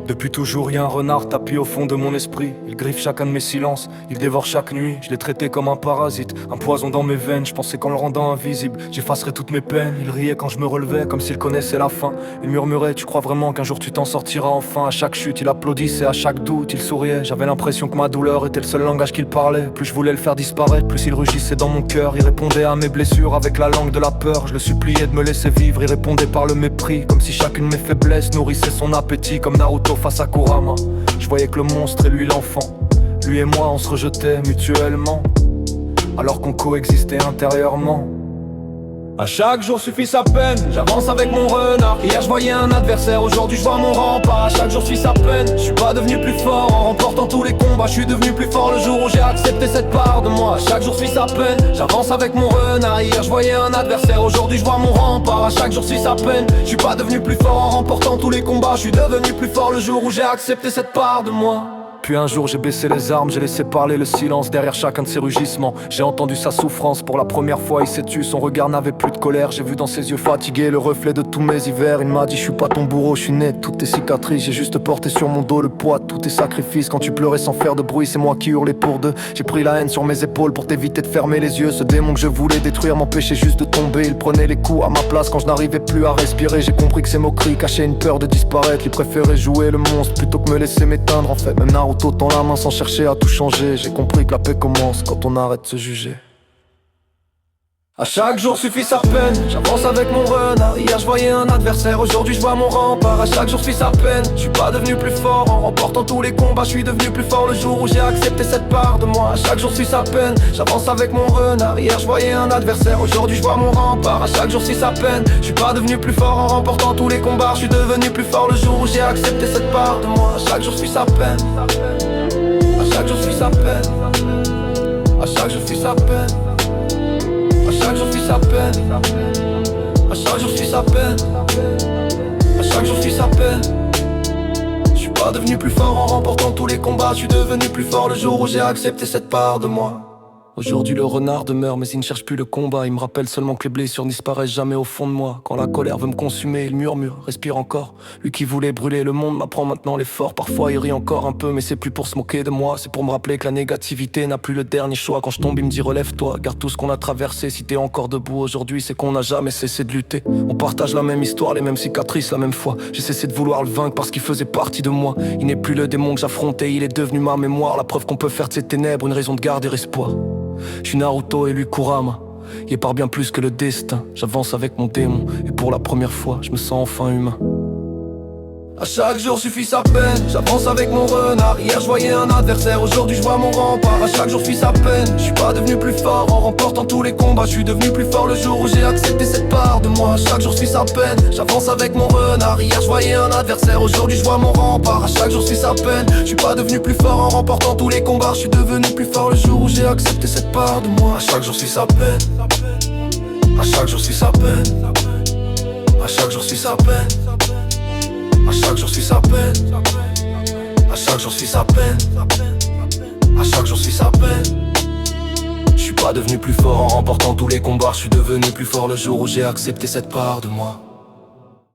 Depuis toujours, y a un renard tapis au fond de mon esprit. Il griffe chacun de mes silences, il dévore chaque nuit. Je l'ai traité comme un parasite, un poison dans mes veines. Je pensais qu'en le rendant invisible, j'effacerais toutes mes peines. Il riait quand je me relevais, comme s'il connaissait la fin. Il murmurait, tu crois vraiment qu'un jour tu t'en sortiras enfin? À chaque chute, il applaudissait, à chaque doute, il souriait. J'avais l'impression que ma douleur était le seul langage qu'il parlait. Plus je voulais le faire disparaître, plus il rugissait dans mon cœur. Il répondait à mes blessures avec la langue de la peur. Je le suppliais de me laisser vivre, il répondait par le mépris. Comme si chacune de mes faiblesses nourrissait son appétit. Comme Naruto face à Kurama. Je voyais que le monstre et lui l'enfant. Lui et moi on se rejetait mutuellement, alors qu'on coexistait intérieurement. À chaque jour suffit sa peine, j'avance avec mon renard. Hier je voyais un adversaire, aujourd'hui je vois mon rempart. À chaque jour suit sa peine, je suis pas devenu plus fort en remportant tous les combats. Je suis devenu plus fort le jour où j'ai accepté cette part de moi. À chaque jour suit sa peine, j'avance avec mon renard. Hier je voyais un adversaire, aujourd'hui je vois mon rempart. À chaque jour suit sa peine, je suis pas devenu plus fort en remportant tous les combats. Je suis devenu plus fort le jour où j'ai accepté cette part de moi. Puis un jour j'ai baissé les armes, j'ai laissé parler le silence derrière chacun de ses rugissements. J'ai entendu sa souffrance pour la première fois, il s'est tu, son regard n'avait plus de colère. J'ai vu dans ses yeux fatigués le reflet de tous mes hivers. Il m'a dit je suis pas ton bourreau, je suis né de toutes tes cicatrices. J'ai juste porté sur mon dos le poids de tous tes sacrifices. Quand tu pleurais sans faire de bruit, c'est moi qui hurlais pour deux. J'ai pris la haine sur mes épaules pour t'éviter de fermer les yeux. Ce démon que je voulais détruire m'empêchait juste de tomber. Il prenait les coups à ma place quand je n'arrivais plus à respirer. J'ai compris que ces moqueries cachaient une peur de disparaître. Il préférait jouer le monstre plutôt que me laisser m'éteindre. En fait même Naruto tend la main sans chercher à tout changer. J'ai compris que la paix commence quand on arrête de se juger. À chaque jour suffit sa peine, j'avance avec mon renard. Hier je voyais un adversaire, aujourd'hui je vois mon rempart. À chaque jour suffit sa peine, je suis pas devenu plus fort en remportant tous les combats. Je suis devenu plus fort le jour où j'ai accepté cette part de moi. À chaque jour suffit sa peine, j'avance avec mon renard. Hier je voyais un adversaire, aujourd'hui je vois mon rempart. À chaque jour suffit sa peine, je suis pas devenu plus fort en remportant tous les combats. Je suis devenu plus fort le jour où j'ai accepté cette part de moi. À chaque jour suffit sa peine, à chaque jour suffit sa peine, à chaque jour suffit sa peine. À chaque jour suit sa peine, à chaque jour suit sa peine, à chaque jour suit sa peine. Je suis pas devenu plus fort en remportant tous les combats. Je suis devenu plus fort le jour où j'ai accepté cette part de moi. Aujourd'hui le renard demeure mais il ne cherche plus le combat. Il me rappelle seulement que les blessures disparaissent jamais au fond de moi. Quand la colère veut me consumer, il murmure, respire encore. Lui qui voulait brûler le monde m'apprend maintenant l'effort. Parfois il rit encore un peu mais c'est plus pour se moquer de moi. C'est pour me rappeler que la négativité n'a plus le dernier choix. Quand je tombe il me dit relève-toi, garde tout ce qu'on a traversé. Si t'es encore debout aujourd'hui c'est qu'on n'a jamais cessé de lutter. On partage la même histoire, les mêmes cicatrices, la même foi. J'ai cessé de vouloir le vaincre parce qu'il faisait partie de moi. Il n'est plus le démon que j'affrontais, il est devenu ma mémoire. La preuve qu'on peut faire de ces ténèbres une raison de garder espoir. Je suis Naruto et lui Kurama, il est par bien plus que le destin. J'avance avec mon démon et pour la première fois je me sens enfin humain. À chaque jour suffit sa peine, j'avance avec mon renard. Hier je voyais un adversaire, aujourd'hui je vois mon rempart. À chaque jour suffit sa peine, je suis pas devenu plus fort en remportant tous les combats. Je suis devenu plus fort le jour où j'ai accepté cette part de moi. À chaque jour suffit sa peine, j'avance avec mon renard. Hier je voyais un adversaire, aujourd'hui je vois mon rempart. À chaque jour suffit sa peine, je suis pas devenu plus fort en remportant tous les combats. Je suis devenu plus fort le jour où j'ai accepté cette part de moi. À chaque jour suffit sa peine, à chaque jour suffit sa peine, à chaque jour suffit sa peine. À chaque jour suit sa peine, à chaque jour suit sa peine, à chaque jour suit sa peine. Je suis pas devenu plus fort en remportant tous les combats. Je suis devenu plus fort le jour où j'ai accepté cette part de moi.